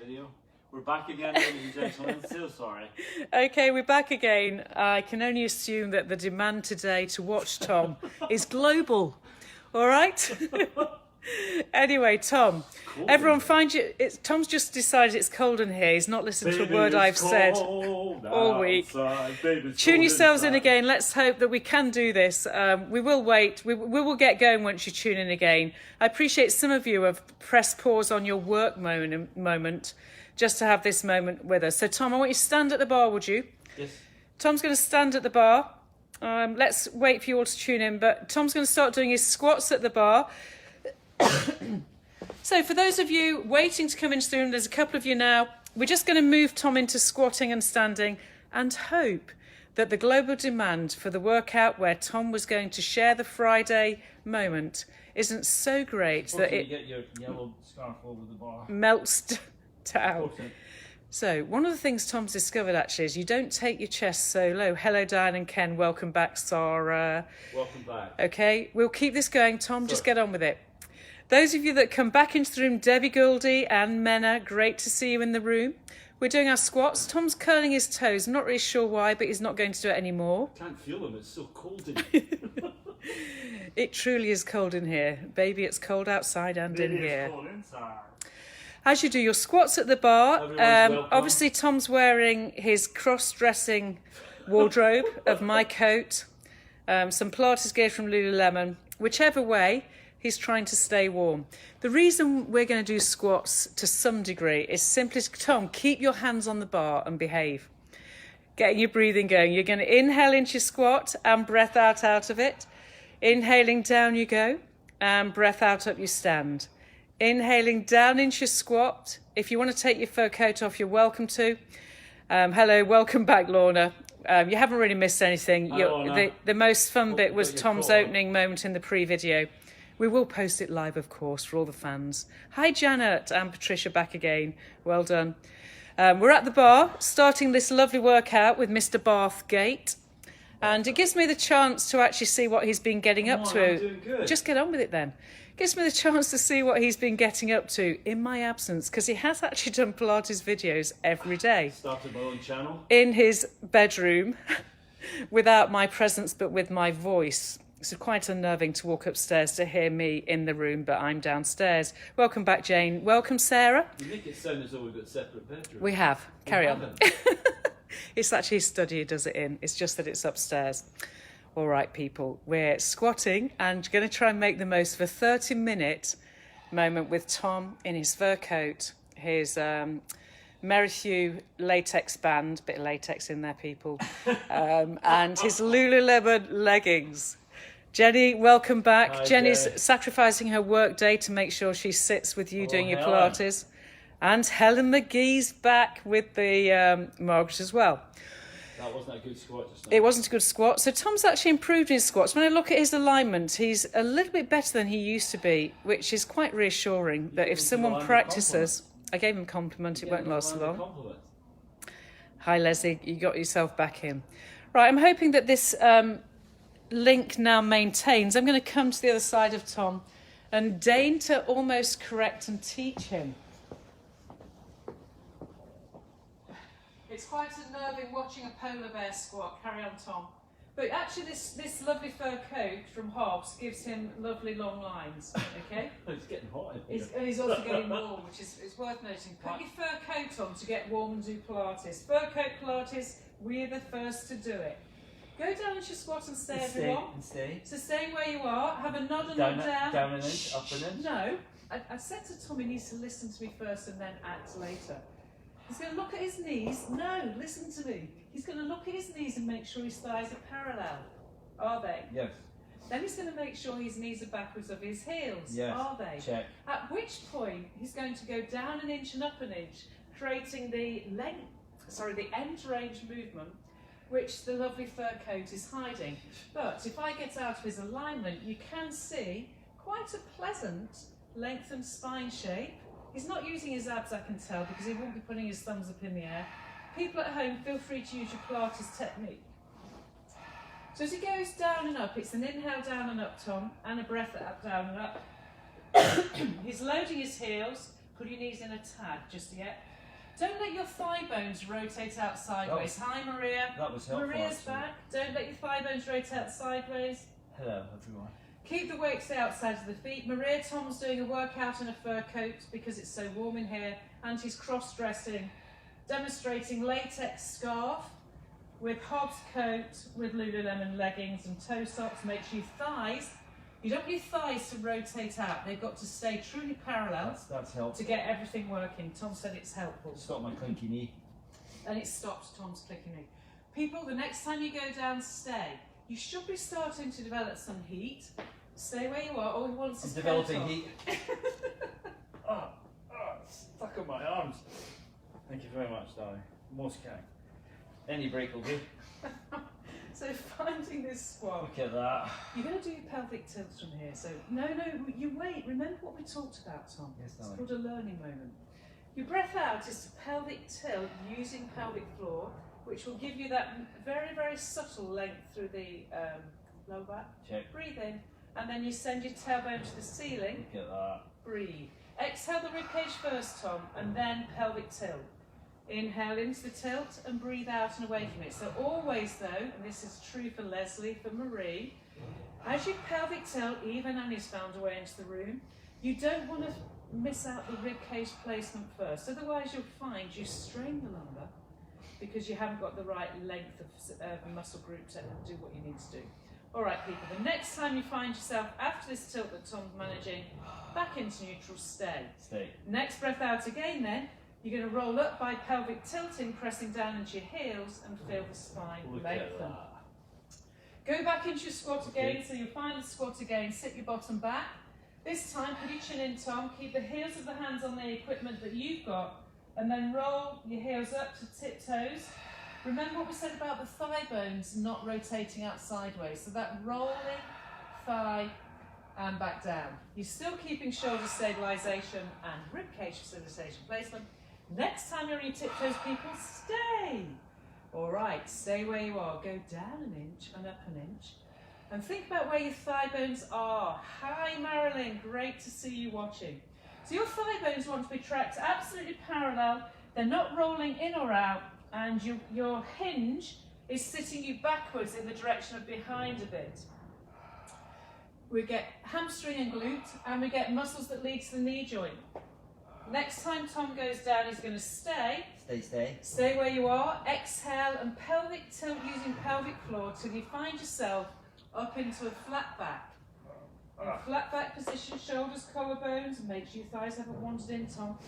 Video. We're back again, ladies and gentlemen. So sorry. Okay, we're back again. I can only assume that the demand today to watch Tom is global. All right? Anyway, Tom, everyone find you. Tom's just decided it's cold in here. He's not listened to a word I've said all week. Tune yourselves in again. Let's hope that we can do this. We will wait. We will get going once you tune in again. I appreciate some of you have pressed pause on your work moment just to have this moment with us. So, Tom, I want you to stand at the bar, would you? Yes. Tom's going to stand at the bar. Let's wait for you all to tune in. But Tom's going to start doing his squats at the bar. So for those of you waiting to come into the room, there's a couple of you now. We're just going to move Tom into squatting and standing and hope that the global demand for the workout where Tom was going to share the Friday moment isn't so great that it get your yellow scarf over the bar. melts down. Okay. So one of the things Tom's discovered actually is you don't take your chest so low. Hello, Diane and Ken. Welcome back, Sarah. Welcome back. Okay, we'll keep this going, Tom. Just get on with it. Those of you that come back into the room, Debbie Gouldy and Menna, great to see you in the room. We're doing our squats. Tom's curling his toes. I'm not really sure why, but he's not going to do it anymore. Can't feel them. It's so cold in here. It truly is cold in here. Baby, it's cold outside and in here. It's cold inside. As you do your squats at the bar, Everyone's welcome. obviously Tom's wearing his cross-dressing wardrobe of my coat, some Pilates gear from Lululemon. Whichever way, he's trying to stay warm. The reason we're going to do squats to some degree is simply, Tom, keep your hands on the bar and behave. Getting your breathing going. You're going to inhale into your squat and breath out of it. Inhaling down you go and breath out up you stand. Inhaling down into your squat. If you want to take your fur coat off, you're welcome to. Hello, welcome back, Lorna. You haven't really missed anything. The most fun bit was Tom's opening moment in the pre-video. We will post it live, of course, for all the fans. Hi, Janet and Patricia, back again. Well done. We're at the bar, starting this lovely workout with Mr. Bathgate. And it gives me the chance to actually see what he's been getting up to. I'm doing good. Just get on with it then. Gives me the chance to see what he's been getting up to in my absence, because he has actually done Pilates videos every day. Started my own channel. In his bedroom, without my presence, but with my voice. It's quite unnerving to walk upstairs to hear me in the room, but I'm downstairs. Welcome back, Jane. Welcome, Sarah. You make it sound as though we've got separate bedrooms. We have. Carry on. Haven't. It's actually his study he does it in. It's just that it's upstairs. All right, people. We're squatting and going to try and make the most of a 30-minute moment with Tom in his fur coat, his Merrithew latex band, bit of latex in there, people, and his Lululemon leggings. Jenny, welcome back. Hi, Jenny's Jenny. sacrificing her work day to make sure she sits with you doing your Helen. Pilates. And Helen McGee's back with the Margaret as well. That wasn't a good squat just now. It wasn't a good squat. So Tom's actually improved his squats. When I look at his alignment, he's a little bit better than he used to be, which is quite reassuring that if someone practices... I gave him a compliment. It won't last long. Hi, Leslie. You got yourself back in. Right, I'm hoping that this link now maintains. I'm going to come to the other side of Tom and deign to almost correct and teach him. It's quite unnerving watching a polar bear squat. Carry on, Tom. But actually, this lovely fur coat from Hobbs gives him lovely long lines. Okay. It's getting hot in here. He's also getting warm, which is worth noting. Put your fur coat on to get warm and do Pilates. Fur coat Pilates, we're the first to do it. Go down into your squat and stay, everyone. Stay. So staying where you are, have a nod and Down, nod down. down an inch, up an inch. No, I said to Tom he needs to listen to me first and then act later. He's going to look at his knees. No, listen to me. He's going to look at his knees and make sure his thighs are parallel. Are they? Yes. Then he's going to make sure his knees are backwards of his heels. Yes. Are they? Check. At which point he's going to go down an inch and up an inch, creating the end range movement, which the lovely fur coat is hiding. But if I get out of his alignment, you can see quite a pleasant lengthened spine shape. He's not using his abs, I can tell, because he won't be putting his thumbs up in the air. People at home, feel free to use your Pilates technique. So as he goes down and up, it's an inhale down and up, Tom, and a breath up, down and up. He's loading his heels, Pull your knees in a tad, just yet. Don't let your thigh bones rotate out sideways. Hi, Maria. That was helpful. Maria's actually. back. Don't let your thigh bones rotate sideways. Hello, everyone. Keep the weights outside of the feet. Maria, Tom's doing a workout in a fur coat because it's so warm in here, and he's cross-dressing, demonstrating latex scarf with Hobbs coat, with Lululemon leggings and toe socks. Makes your thighs, you don't want your thighs to rotate out. They've got to stay truly parallel That's helpful. to get everything working. Tom said it's helpful. Stop my clinky knee. And it stops Tom's clicking me. People, the next time you go down, stay. You should be starting to develop some heat. Stay where you are. All he wants is Developing coat heat. Stuck on my arms. Thank you very much, darling. More scanning. Any break will do. So finding this squat. Look at that. You're going to do your pelvic tilts from here. So no, you wait. Remember what we talked about, Tom. Yes, it's darling. called a learning moment. Your breath out is to pelvic tilt using pelvic floor, which will give you that very, very subtle length through the lower back. Check. Breathe in, and then you send your tailbone to the ceiling. Look at that. Breathe. Exhale the ribcage first, Tom, and then pelvic tilt. Inhale into the tilt and breathe out and away from it. So always though, and this is true for Leslie, for Marie, as you pelvic tilt, even Annie's found a way into the room, you don't want to miss out the ribcage placement first. Otherwise you'll find you strain the lumbar because you haven't got the right length of muscle group to do what you need to do. All right, people, the next time you find yourself after this tilt that Tom's managing, back into neutral, stay. Stay. Next breath out again then, you're going to roll up by pelvic tilting, pressing down into your heels and feel the spine Look lengthen. at that. Go back into your squat again, Okay. so you'll find the squat again, sit your bottom back. This time, put your chin in, Tom, keep the heels of the hands on the equipment that you've got, and then roll your heels up to tiptoes. Remember what we said about the thigh bones not rotating out sideways, so that rolling thigh and back down. You're still keeping shoulder stabilisation and ribcage facilitation placement. Next time you're on your tiptoes, people, stay. All right, stay where you are. Go down an inch and up an inch. And think about where your thigh bones are. Hi, Marilyn, great to see you watching. So your thigh bones want to be tracked absolutely parallel. They're not rolling in or out, and your hinge is sitting you backwards in the direction of behind a bit. We get hamstring and glute, and we get muscles that lead to the knee joint. Next time Tom goes down, he's going to stay. Stay. Stay where you are. Exhale and pelvic tilt using pelvic floor till you find yourself up into a flat back. In a flat back position, shoulders, collarbones, make sure your thighs haven't wandered in, Tom.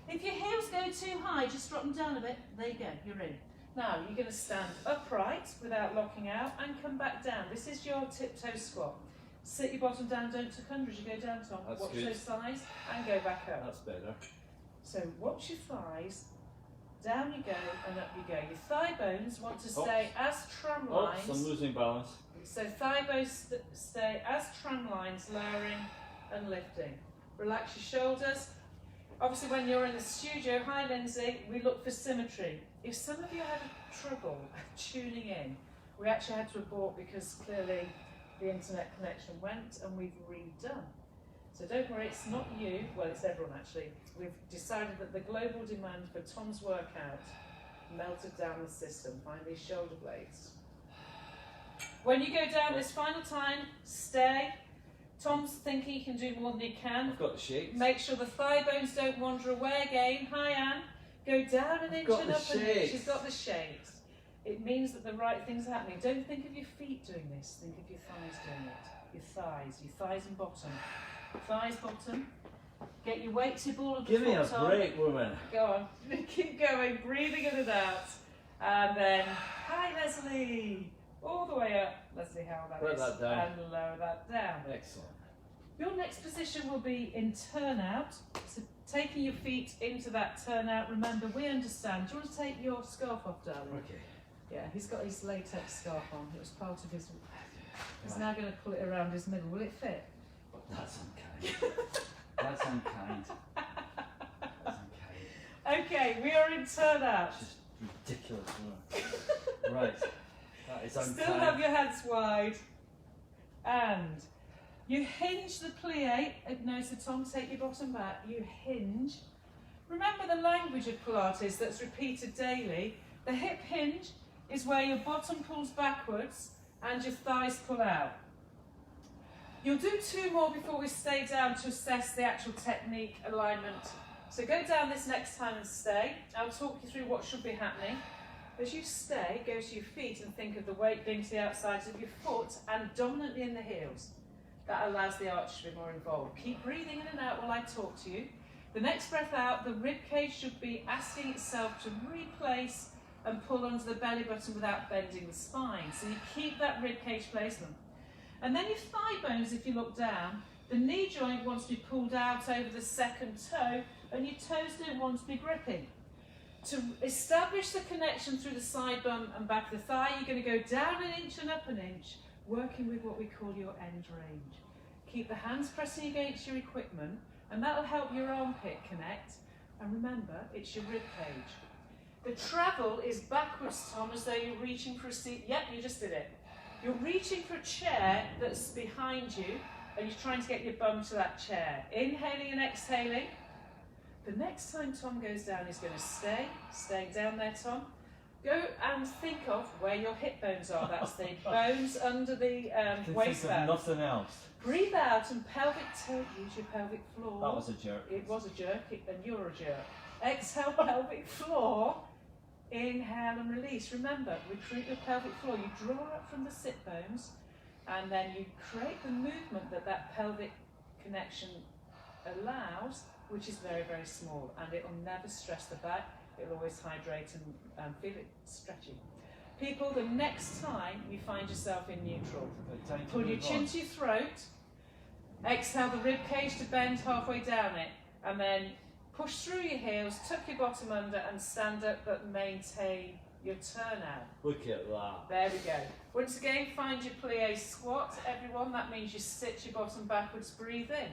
If your heels go too high, just drop them down a bit. There you go, you're in. Now, you're going to stand upright without locking out and come back down. This is your tiptoe squat. Sit your bottom down, don't tuck under as you go down, Tom. That's watch good. those thighs and go back up. That's better. So watch your thighs, down you go and up you go. Your thigh bones want to stay as tram lines. I'm losing balance. So thigh bones stay as tram lines, lowering and lifting. Relax your shoulders. Obviously when you're in the studio, hi Lindsay, we look for symmetry. If some of you had trouble tuning in, we actually had to abort because clearly the internet connection went and we've redone. So don't worry, it's not you, well it's everyone actually. We've decided that the global demand for Tom's workout melted down the system. Find these shoulder blades. When you go down this final time, stay. Tom's thinking he can do more than he can. I've got the shakes. Make sure the thigh bones don't wander away again. Hi Anne. Go down an inch and up an inch. She's got the shakes. It means that the right things are happening. Don't think of your feet doing this. Think of your thighs doing it. Your thighs and bottom. Thighs, bottom. Get your weight to ball of the Give me a foot on. break, woman. Go on. Keep going. Breathing in and out. And then, hi Leslie. All the way up. Let's see how that Put is. that down. And lower that down. Excellent. Your next position will be in turnout. So taking your feet into that turnout. Remember, we understand. Do you want to take your scarf off, darling? Okay. Yeah, he's got his latex scarf on. It was part of his... He's now going to pull it around his middle. Will it fit? That's unkind. That's unkind. That's unkind. Okay, we are in turnout. It's just ridiculous work. Right. That is unkind. Still have your hands wide. And you hinge the plie. No, so Tom, take your bottom back. You hinge Remember the language of Pilates that's repeated daily. The hip hinge is where your bottom pulls backwards and your thighs pull out. You'll do 2 more before we stay down to assess the actual technique alignment. So go down this next time and stay. I'll talk you through what should be happening. As you stay, go to your feet and think of the weight being to the outsides of your foot and dominantly in the heels. That allows the arch to be more involved. Keep breathing in and out while I talk to you. The next breath out, the rib cage should be asking itself to replace and pull onto the belly button without bending the spine. So you keep that rib cage placement. And then your thigh bones, if you look down, the knee joint wants to be pulled out over the second toe and your toes don't want to be gripping. To establish the connection through the side bum and back of the thigh, you're going to go down an inch and up an inch, working with what we call your end range. Keep the hands pressing against your equipment and that'll help your armpit connect. And remember, it's your rib cage. The travel is backwards, Tom, as though you're reaching for a seat. Yep, you just did it. You're reaching for a chair that's behind you and you're trying to get your bum to that chair. Inhaling and exhaling. The next time Tom goes down, he's going to stay down there, Tom. Go and think of where your hip bones are. That's the bones under the waistband. Nothing else. Breathe out and pelvic tilt. Use your pelvic floor. That was a jerk. It was a jerk, and you're a jerk. Exhale, pelvic floor. Inhale and release. Remember, recruit your pelvic floor. You draw up from the sit bones, and then you create the movement that pelvic connection allows, which is very, very small, and it will never stress the back. It'll always hydrate and feel it stretchy. People, the next time you find yourself in neutral, pull your chin to your throat, exhale the rib cage to bend halfway down it, and then push through your heels, tuck your bottom under and stand up but maintain your turnout. Look at that. There we go. Once again, find your plie squat, everyone. That means you sit your bottom backwards, breathe in.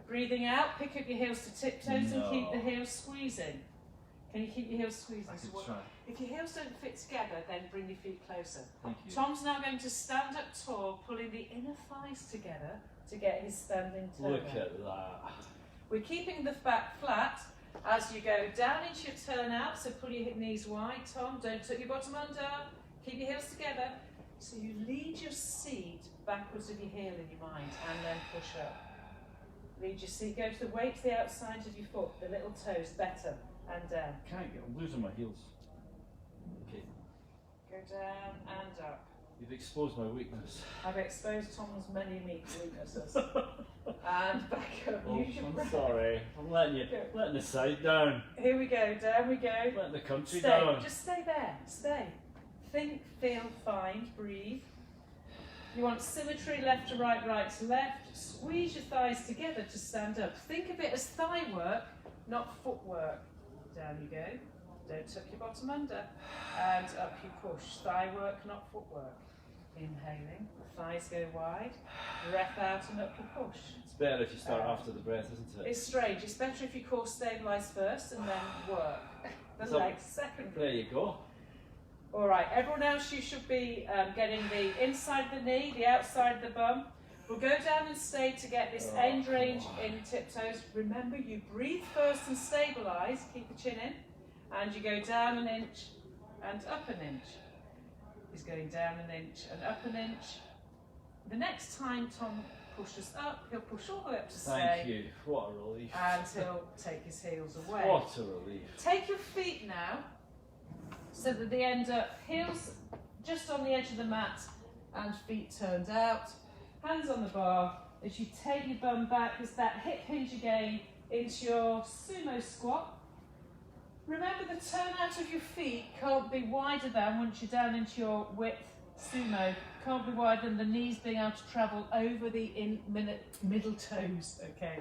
Breathing out, pick up your heels to tiptoes and keep the heels squeezing. Can you keep your heels squeezing? I could try. If your heels don't fit together, then bring your feet closer. Thank you. Tom's now going to stand up tall, pulling the inner thighs together to get his standing turn. Look at that. We're keeping the back flat as you go down into your turnout, so pull your knees wide, Tom. Don't tuck your bottom under. Keep your heels together. So you lead your seat backwards of your heel in your mind and then push up. Lead your seat, go to the weight to the outside of your foot, the little toes, better, and down. I'm losing my heels. Okay. Go down and up. You've exposed my weakness. I've exposed Tom's many weaknesses. And back up. Oh, Use your I'm breath. sorry. I'm letting the side down. Here we go, down we go. Letting the country Stay, down. just stay there, stay. Think, feel, find, breathe. You want symmetry, left to right, right to left. Squeeze your thighs together to stand up. Think of it as thigh work, not footwork. Down you go. Don't tuck your bottom under. And up you push. Thigh work, not footwork. Inhaling, thighs go wide. Breath out and up you push. It's better if you start after the breath, isn't it? It's strange. It's better if you core stabilise first and then work. The So, legs second. There you go. All right, everyone else, you should be getting the inside of the knee, the outside of the bum. We'll go down and stay to get this end range in tiptoes. Remember, you breathe first and stabilise, keep the chin in, and you go down an inch and up an inch. He's going down an inch and up an inch. The next time Tom pushes up, he'll push all the way up to stay. Thank you. What a relief. And he'll take his heels away. What a relief. Take your feet now, so that they end up heels just on the edge of the mat and feet turned out. Hands on the bar. As you take your bum back, there's that hip hinge again into your sumo squat. Remember, the turnout of your feet can't be wider than, once you're down into your width sumo, can't be wider than the knees being able to travel over the middle toes, okay?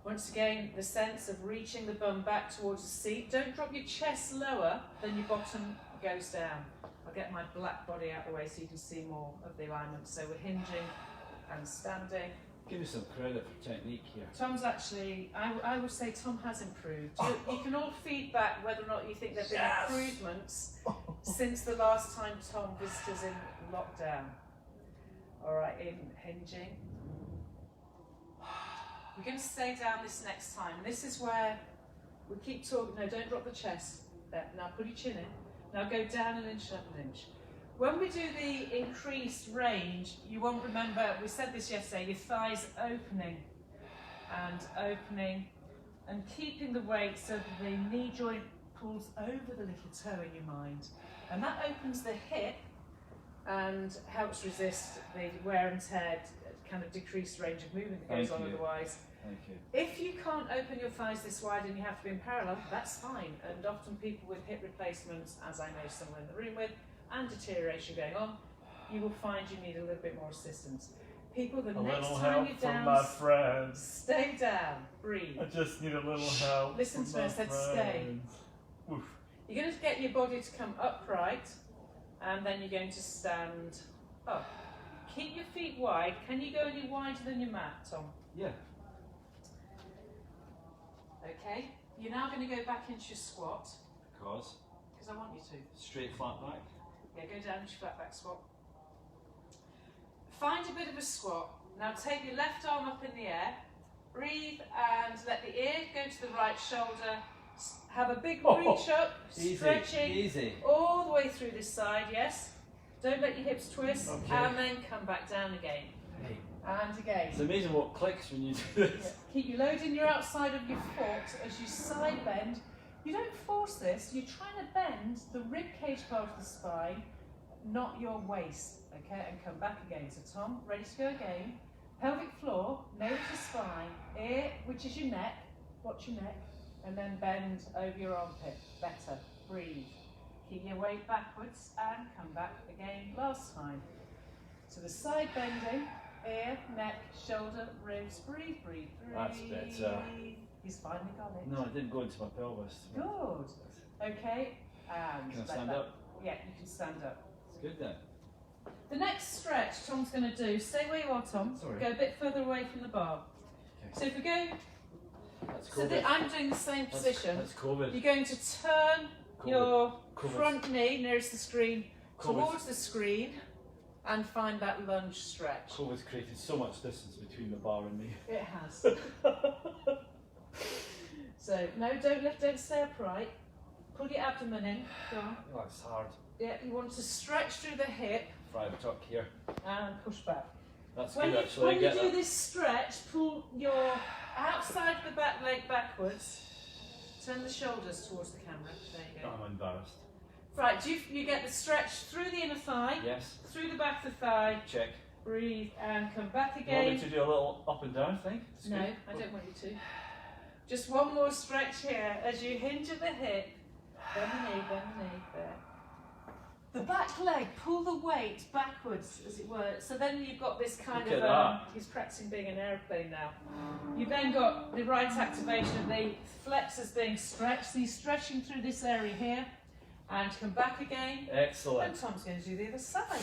Once again, the sense of reaching the bum back towards the seat. Don't drop your chest lower than your bottom goes down. I'll get my black body out of the way so you can see more of the alignment. So we're hinging and standing. Give me some credit for technique here. Tom's actually, I would say Tom has improved. You can all feedback whether or not you think there have been improvements since the last time Tom visited us in lockdown. All right, in hinging. You're going to stay down this next time. This is where we keep talking. No, don't drop the chest. There. Now put your chin in. Now go down an inch, up an inch. When we do the increased range, you won't remember, we said this yesterday, your thighs opening and keeping the weight so that the knee joint pulls over the little toe in your mind. And that opens the hip and helps resist the wear and tear, kind of decreased range of movement that goes on otherwise. Thank you. If you can't open your thighs this wide and you have to be in parallel, that's fine. And often people with hip replacements, as I know someone in the room with, and deterioration going on, you will find you need a little bit more assistance. People, the next time you're down, my friends. Stay down, breathe. I just need a little help. Listen to me, I said stay. Oof. You're going to get your body to come upright, and then you're going to stand up. Keep your feet wide. Can you go any wider than your mat, Tom? Yeah. Okay. You're now going to go back into your squat. Because I want you to. straight flat back. Yeah, go down into your flat back squat. Find a bit of a squat. Now take your left arm up in the air. Breathe and let the ear go to the right shoulder. Have a big reach up, stretching Easy. all the way through this side, yes? Don't let your hips twist, Okay. and then come back down again. Hey. And again. It's amazing what clicks when you do this. Yeah. Keep your load in your outside of your foot as you side bend. You don't force this, you're trying to bend the rib cage part of the spine, not your waist, okay? And come back again. So Tom, ready to go again. Pelvic floor, nose to spine, ear, which is your neck, watch your neck, and then bend over your armpit. Better, breathe. Keep your weight backwards and come back again last time. So the side bending, ear, neck, shoulder, ribs, breathe, breathe, breathe. That's better. He's finally got it. No, it didn't go into my pelvis. Good. Okay, and Can I let stand that- up? Yeah, you can stand up. It's good then. The next stretch Tom's going to do, stay where you are, Tom. Sorry. Go a bit further away from the bar. Okay. So if we go, That's so COVID. I'm doing the same position. That's COVID. You're going to turn your COVID. front knee nearest the screen COVID. towards the screen and find that lunge stretch. COVID's created so much distance between the bar and me. It has. So no, don't stay upright. Pull your abdomen in. Go on. Oh, it's hard. Yeah, you want to stretch through the hip Fried tuck here. and push back. That's When good you, actually. when I you get do that. this stretch, pull your outside of the back leg backwards. Turn the shoulders towards the camera. There you go. I'm embarrassed. Right, you get the stretch through the inner thigh, Yes. through the back of the thigh. Check. Breathe and come back You want me again. to do a little up and down thing? It's No, good. I don't want you to. Just one more stretch here as you hinge at the hip. Bend the knee, there. The back leg, pull the weight backwards, as it were. So then you've got this kind Look of, at that. he's practicing being an aeroplane now. You've then got the right activation of the flexors being stretched. So you're stretching through this area here and come back again. Excellent. And Tom's going to do the other side.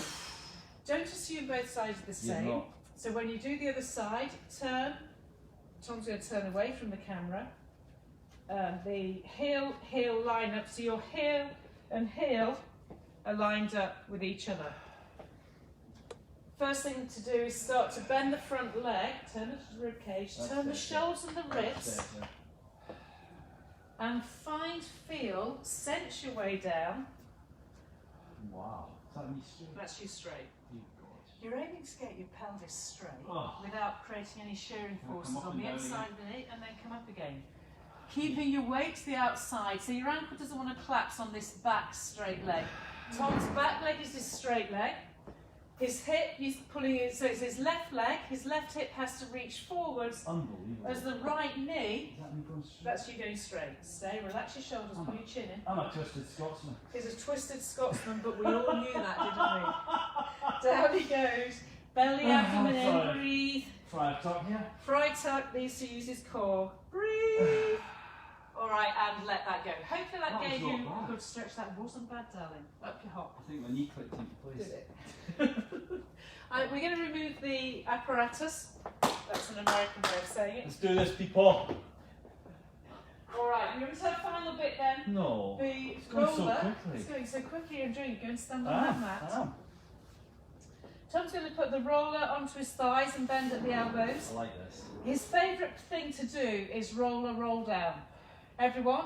Don't assume both sides are the You're same. not. So when you do the other side, turn. Tom's going to turn away from the camera. The heel line up. So your heel and heel are lined up with each other. First thing to do is start to bend the front leg, turn it to the rib cage, That's turn the better. shoulders and the That's ribs, better. and feel, sense your way down. Wow. Is that me straight? That's you straight. You God. You're aiming to get your pelvis straight Oh. without creating any shearing Can I come forces up on and the down inside of the knee and then come up again. Keeping your weight to the outside, so your ankle doesn't want to collapse on this back straight leg. Tom's back leg is his straight leg. His hip, he's pulling it, so it's his left leg, his left hip has to reach forwards Unbelievable. as the right knee, Is that me going straight? that's you going straight. Stay, relax your shoulders, pull your chin in. I'm a twisted Scotsman. He's a twisted Scotsman, but we all knew that, didn't we? Down he goes. Belly, abdomen in, sorry. breathe. Fried tuck here. Fry tuck needs to use his core. Breathe. All right, and let that go. Hopefully that That gave was you not a bad. good stretch. That wasn't bad, darling. Up your hop. I think my knee clicked into place. Did it? We're going to remove the apparatus. That's an American way of saying it. Let's do this, people. All right, and you're going to have a final bit then. No. The It's going so roller. quickly. It's going so quickly. You're enjoying it. Go and stand on that mat. I am. Tom's going to put the roller onto his thighs and bend at the elbows. I like this. His favourite thing to do is roller roll down. Everyone,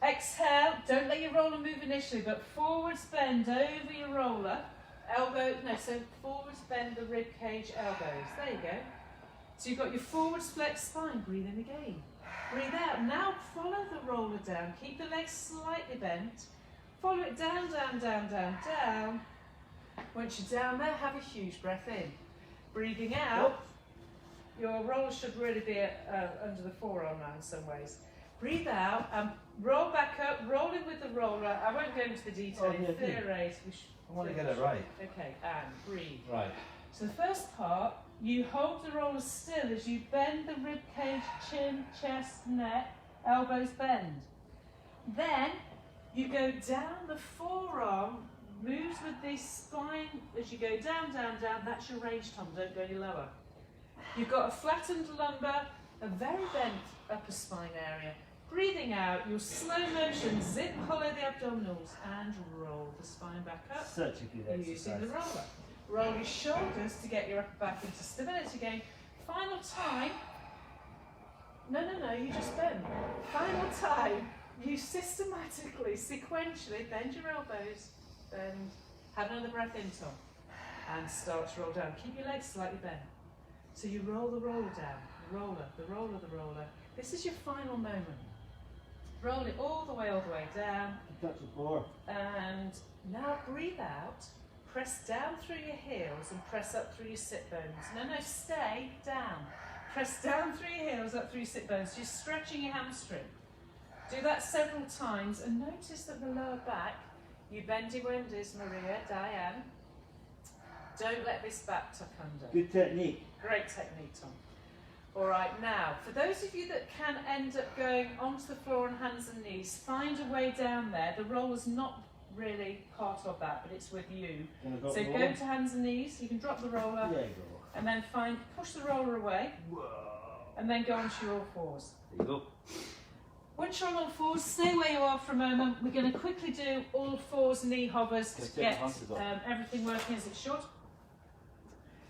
exhale. Don't let your roller move initially, but forwards bend over your roller. So forwards bend the rib cage, elbows. There you go. So you've got your forwards flexed spine. Breathe in again. Breathe out. Now follow the roller down. Keep the legs slightly bent. Follow it down, down, down, down, down. Once you're down there, have a huge breath in. Breathing out. Your roller should really be under the forearm now in some ways. Breathe out and roll back up, rolling with the roller. I won't go into the detail. I want to get it right. Okay, and breathe. Right. So the first part, you hold the roller still as you bend the rib cage, chin, chest, neck, elbows bend. Then you go down the forearm, moves with the spine as you go down, down, down. That's your range, Tom. Don't go any lower. You've got a flattened lumbar, a very bent upper spine area. Breathing out, your slow motion, zip hollow the abdominals and roll the spine back up. Such a good exercise. Using the roller. Roll your shoulders to get your upper back into stability again. Final time. No, you just bend. Final time, you systematically, sequentially bend your elbows, bend, have another breath in, Tom, and start to roll down. Keep your legs slightly bent. So you roll the roller down, the roller, the roller, the roller. This is your final moment. Roll it all the way down. Touch the floor. And now breathe out. Press down through your heels and press up through your sit bones. No, stay down. Press down through your heels, up through your sit bones. You're stretching your hamstring. Do that several times and notice that the lower back, you bendy wendies, Maria, Diane. Don't let this back tuck under. Good technique. Great technique, Tom. All right, now, for those of you that can end up going onto the floor on hands and knees, find a way down there. The roller's not really part of that, but it's with you. So go to hands and knees, you can drop the roller, and then push the roller away, and then go onto your all fours. There you go. Once you're on all fours, stay where you are for a moment. We're going to quickly do all fours knee hovers to get everything working as it should.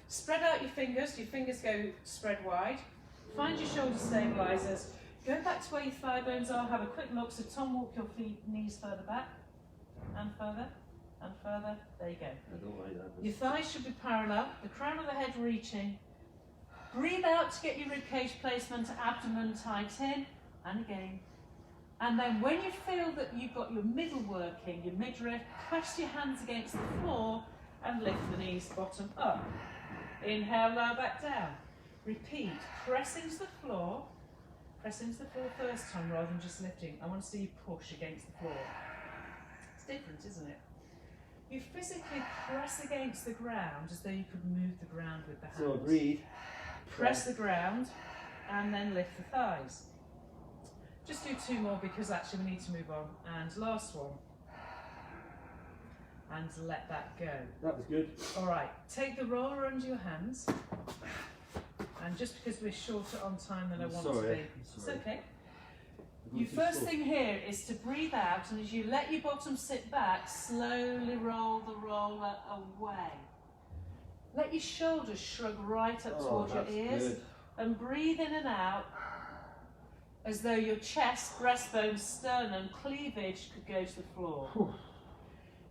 Spread out your fingers go spread wide. Find your shoulder stabilisers. Go back to where your thigh bones are, have a quick look. So Tom, walk your knees further back, and further, and further. There you go. I don't like that. Your thighs should be parallel, the crown of the head reaching. Breathe out to get your ribcage placement, abdomen tight in, and again. And then when you feel that you've got your middle working, your midriff, press your hands against the floor and lift the knees bottom up. Inhale, lower back down. Repeat, press into the floor. Press into the floor first time rather than just lifting. I want to see you push against the floor. It's different, isn't it? You physically press against the ground as though you could move the ground with the hands. So breathe. Press the ground and then lift the thighs. Just do two more because actually we need to move on. And last one. And let that go. That was good. All right, take the roller under your hands. And just because we're shorter on time than I want to be, it's okay. Your first thing here is to breathe out, and as you let your bottom sit back, slowly roll the roller away. Let your shoulders shrug right up towards your ears. Good. And breathe in and out as though your chest, breastbone, sternum, cleavage could go to the floor. Whew.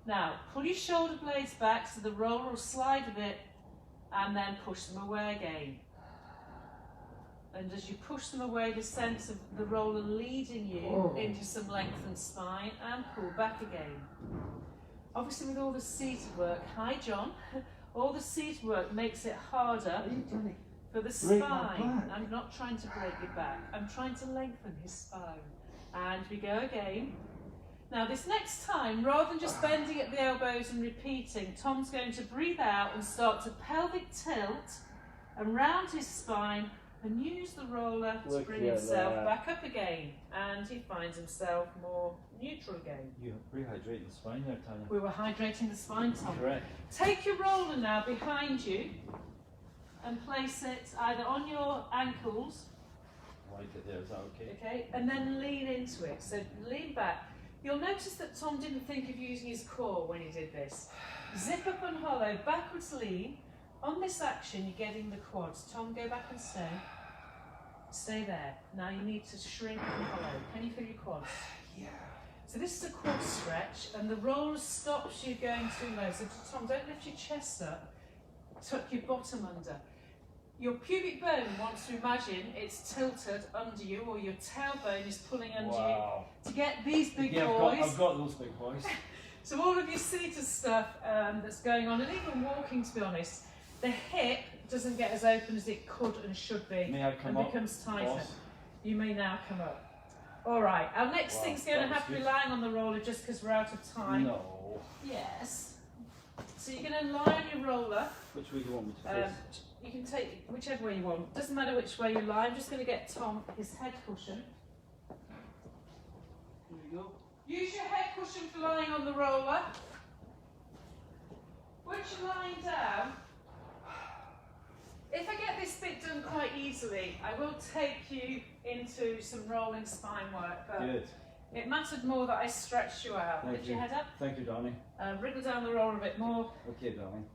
Now, pull your shoulder blades back so the roller will slide a bit and then push them away again. And as you push them away, the sense of the roller leading you into some lengthened spine and pull back again. Obviously with all the seated work, hi John, all the seated work makes it harder for the spine. I'm not trying to break your back, I'm trying to lengthen his spine. And we go again. Now this next time, rather than just bending at the elbows and repeating, Tom's going to breathe out and start to pelvic tilt and round his spine and use the roller to bring himself back up again. And he finds himself more neutral again. You're rehydrating the spine there, Tanya. We were hydrating the spine, Tom. Correct. Take your roller now behind you and place it either on your ankles. Like it there, is that okay? Okay, and then lean into it. So lean back. You'll notice that Tom didn't think of using his core when he did this. Zip up and hollow, backwards lean, On this action, you're getting the quads. Tom, go back and stay. Stay there. Now you need to shrink and hollow. Can you feel your quads? Yeah. So this is a quad stretch, and the roller stops you going too low. So Tom, don't lift your chest up. Tuck your bottom under. Your pubic bone wants to imagine it's tilted under you, or your tailbone is pulling under you to get these big boys. I've got those big boys. So all of your seated stuff that's going on, and even walking, to be honest, the hip doesn't get as open as it could and should be, May I come and up, becomes tighter. boss? You may now come up. All right, our next thing's going to have to be good. lying on the roller just because we're out of time. No. Yes. So you're going to lie on your roller. Which way do you want me to face? You can take whichever way you want. Doesn't matter which way you lie. I'm just going to get Tom his head cushion. Here we go. Use your head cushion for lying on the roller. Once you're lying down, if I get this bit done quite easily, I will take you into some rolling spine work. But Good. it mattered more that I stretched you out. Lift your head up. Thank you, darling. Wriggle down the roller a bit more. Okay, darling.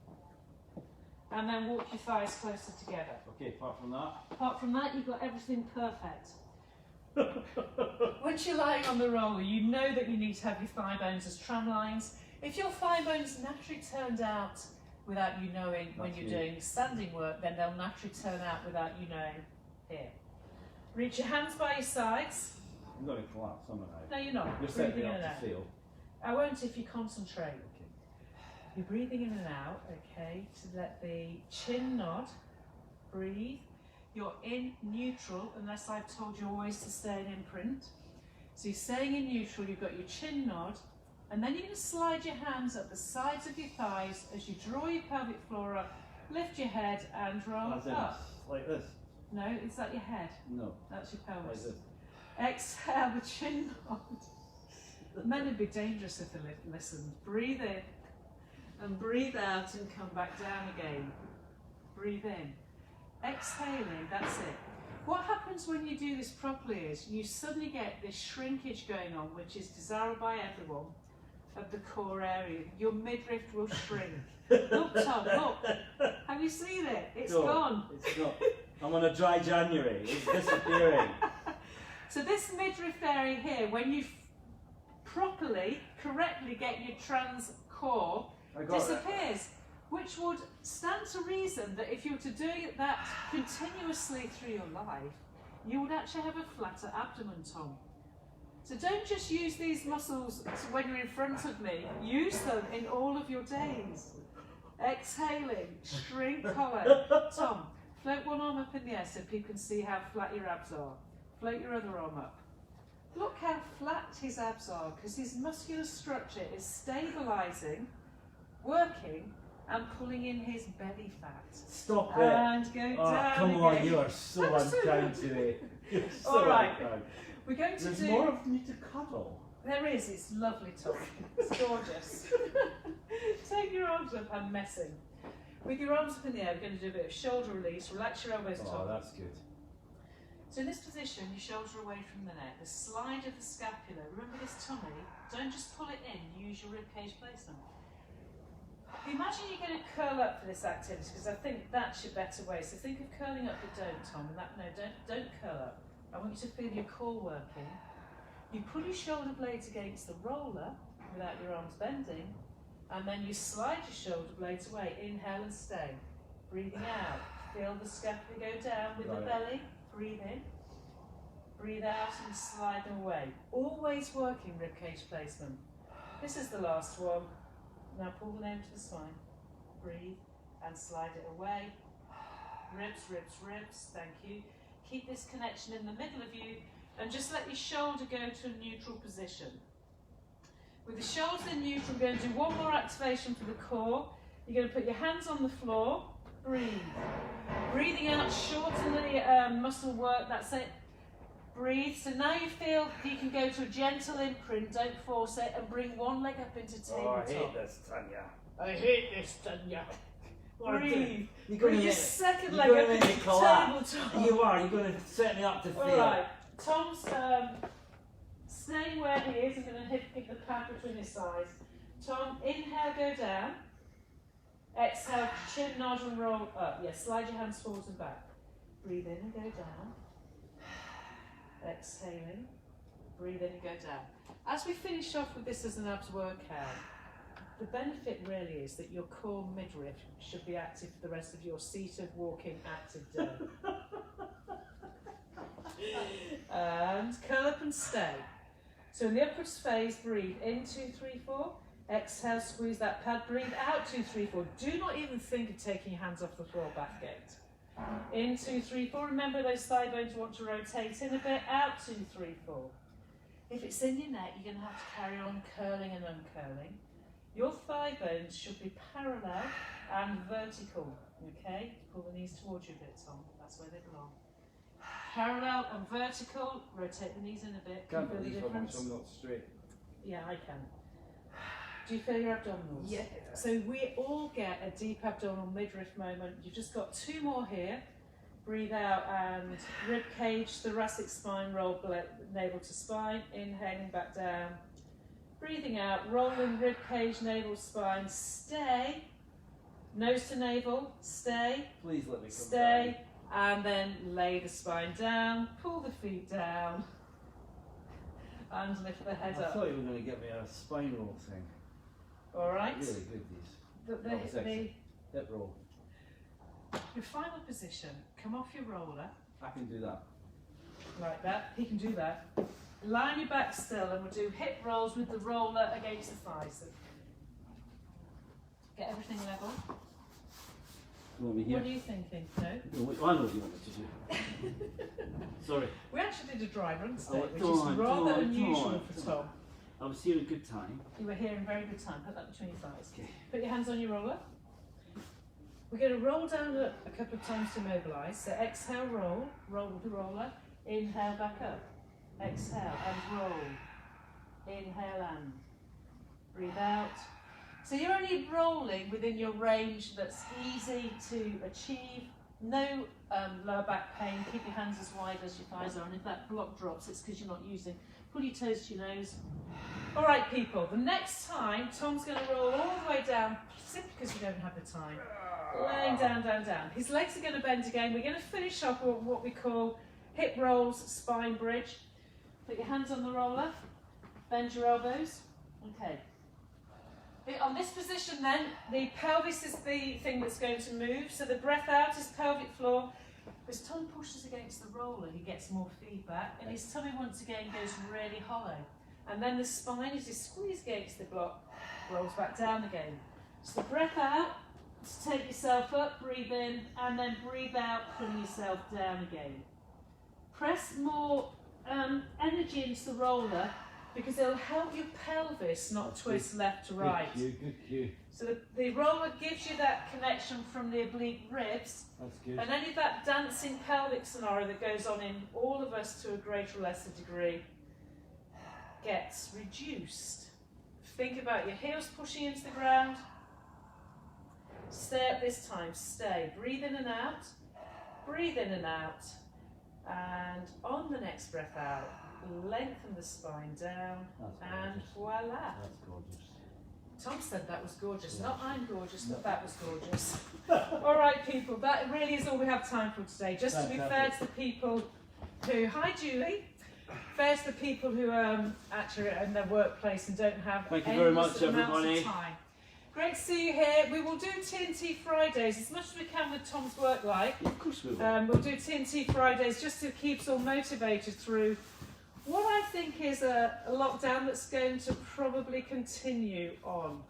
And then walk your thighs closer together. Okay, apart from that. Apart from that, you've got everything perfect. Once you're lying on the roller, you know that you need to have your thigh bones as tram lines. If your thigh bones naturally turned out without you knowing when you're doing standing work, then they'll naturally turn out without you knowing here. Reach your hands by your sides. I'm going to collapse, am I? No, you're not. You're setting me Breathing in up and out. to feel. I won't if you concentrate. Okay. You're breathing in and out, okay, so let the chin nod, breathe. You're in neutral, unless I've told you always to stay in imprint. So you're staying in neutral, you've got your chin nod, and then you're going to slide your hands up the sides of your thighs as you draw your pelvic floor up, lift your head and roll up. Like this? No, is that your head? No. That's your Like pelvis. this. Exhale the chin nod. Men would be dangerous if they listened. Breathe in and breathe out and come back down again. Breathe in. Exhaling, that's it. What happens when you do this properly is you suddenly get this shrinkage going on, which is desirable by everyone, of the core area. Your midriff will shrink. Look, Tom, look. Have you seen it? It's gone. It's not. I'm on a dry January. It's disappearing. So this midriff area here, when you properly, correctly get your trans core, disappears. Which would stand to reason that if you were to do that continuously through your life, you would actually have a flatter abdomen, Tom. So don't just use these muscles when you're in front of me, use them in all of your days. Exhaling, shrink collar. Tom, float one arm up in the air so people can see how flat your abs are. Float your other arm up. Look how flat his abs are, because his muscular structure is stabilising, working, and pulling in his belly fat. Stop it. And go down come again. on, you are so unkind today. You're so All right. unkind. We're going to There's do... more of me to cuddle. There is, it's lovely, Tom. It's gorgeous. Take your arms up, I'm messing. With your arms up in the air, we're going to do a bit of shoulder release. Relax your elbows, Tom. Oh, that's good. So in this position, your shoulders are away from the neck. The slide of the scapula. Remember this tummy? Don't just pull it in, use your ribcage placement. Imagine you're going to curl up for this activity, because I think that's your better way. So think of curling up, but don't, Tom. And that, no, don't curl up. I want you to feel your core working. You pull your shoulder blades against the roller without your arms bending, and then you slide your shoulder blades away. Inhale and stay. Breathing out. Feel the scapula go down with the belly. Breathe in. Breathe out and slide them away. Always working ribcage placement. This is the last one. Now pull the nose to the spine. Breathe and slide it away. Ribs, ribs, ribs. Thank you. Keep this connection in the middle of you and just let your shoulder go to a neutral position. With the shoulders in neutral, we're going to do one more activation for the core. You're going to put your hands on the floor. Breathe. Breathing out, shorten the muscle work. That's it. Breathe. So now you feel you can go to a gentle imprint, don't force it, and bring one leg up into tabletop. Oh, I hate this, Tanya. I hate this, Tanya. Breathe. You're Bring going your to second you're leg gonna up make me into collapse. tabletop. You are. You're going to set me up to fail. Alright, Tom's staying where he is. I'm going to pick the pad between his thighs. Tom, inhale, go down. Exhale, chin nod and roll up. Yes, slide your hands forward and back. Breathe in and go down. Exhaling. Breathe in and go down. As we finish off with this as an abs workout, the benefit really is that your core midriff should be active for the rest of your seated, walking, active day. And curl up and stay. So in the upwards phase, breathe in 2, 3, 4. Exhale, squeeze that pad. Breathe out 2, 3, 4. Do not even think of taking your hands off the floor, back gate. In 2, 3, 4. Remember those thigh bones want to rotate in a bit. Out 2, 3, 4. If it's in your neck, you're going to have to carry on curling and uncurling. Your thigh bones should be parallel and vertical. Okay? Pull the knees towards you a bit, Tom. That's where they belong. Parallel and vertical. Rotate the knees in a bit. Can you feel the difference? I'm not straight. Yeah, I can. Do you feel your abdominals? Yeah. So we all get a deep abdominal midriff moment. You've just got 2 more here. Breathe out and rib cage, thoracic spine, roll navel to spine. Inhaling back down. Breathing out, rolling rib cage, navel, spine. Stay. Nose to navel. Stay. Please let me come Stay. And then lay the spine down. Pull the feet down. And lift the head I up. thought you were going to get me a spine roll thing. All right. Really good, these. The Hip roll. your final position, come off your roller, I can do that. like that. He can do that. Lie on your back still, and we'll do hip rolls with the roller against the thighs. So get everything level. You want me here? What are you thinking? No? I know what you want me to do. Sorry. We actually did a dry run today, Oh, which come is on, rather come on, unusual come on, for come on. Tom. I was here a good time. You were here in very good time. Put that between your thighs. Okay. Put your hands on your roller. We're going to roll down a couple of times to mobilise. So exhale, roll. Roll with the roller. Inhale, back up. Exhale and roll. Inhale and breathe out. So you're only rolling within your range that's easy to achieve. No lower back pain. Keep your hands as wide as your thighs are. And if that block drops, it's because you're not using. Pull your toes to your nose. All right, people. The next time, Tom's going to roll all the way down, simply because we don't have the time. Laying down, down, down. His legs are going to bend again. We're going to finish off with what we call hip rolls, spine bridge. Put your hands on the roller. Bend your elbows. Okay. On this position then, the pelvis is the thing that's going to move. So the breath out is pelvic floor. As Tom pushes against the roller, he gets more feedback, and his tummy once again goes really hollow. And then the spine, as you squeeze against the block, rolls back down again. So the breath out, to take yourself up, breathe in, and then breathe out, pulling yourself down again. Press more energy into the roller, because it'll help your pelvis not twist left to right. Good cue. So the roller gives you that connection from the oblique ribs. That's good. And any of that dancing pelvic scenario that goes on in all of us to a greater or lesser degree gets reduced. Think about your heels pushing into the ground. Stay up this time, stay. Breathe in and out. Breathe in and out. And on the next breath out, lengthen the spine down. And voila. That's gorgeous. Tom said that was gorgeous. Not I'm gorgeous, but that was gorgeous. All right, people, that really is all we have time for today. Just to be fair to the people who, hi Julie, fair to the people who actually are in their workplace and don't have Thank you very endless much, amounts everybody. of time. Great to see you here. We will do T&T Fridays as much as we can with Tom's work life. Of course we will. We'll do T&T Fridays just to keep us all motivated through what I think is a lockdown that's going to probably continue on.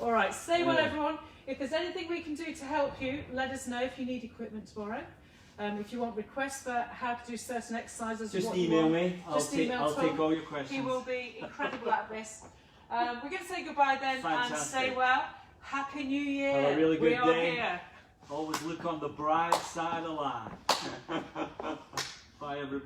All right, stay well, everyone. If there's anything we can do to help you, let us know if you need equipment tomorrow. If you want requests for how to do certain exercises, Just what you email want, me. I'll take all your questions. he will be incredible at this. We're going to say goodbye then. Fantastic. And stay well. Happy New Year. Have a really good we are day. here. Always look on the bright side of life. Bye, everybody.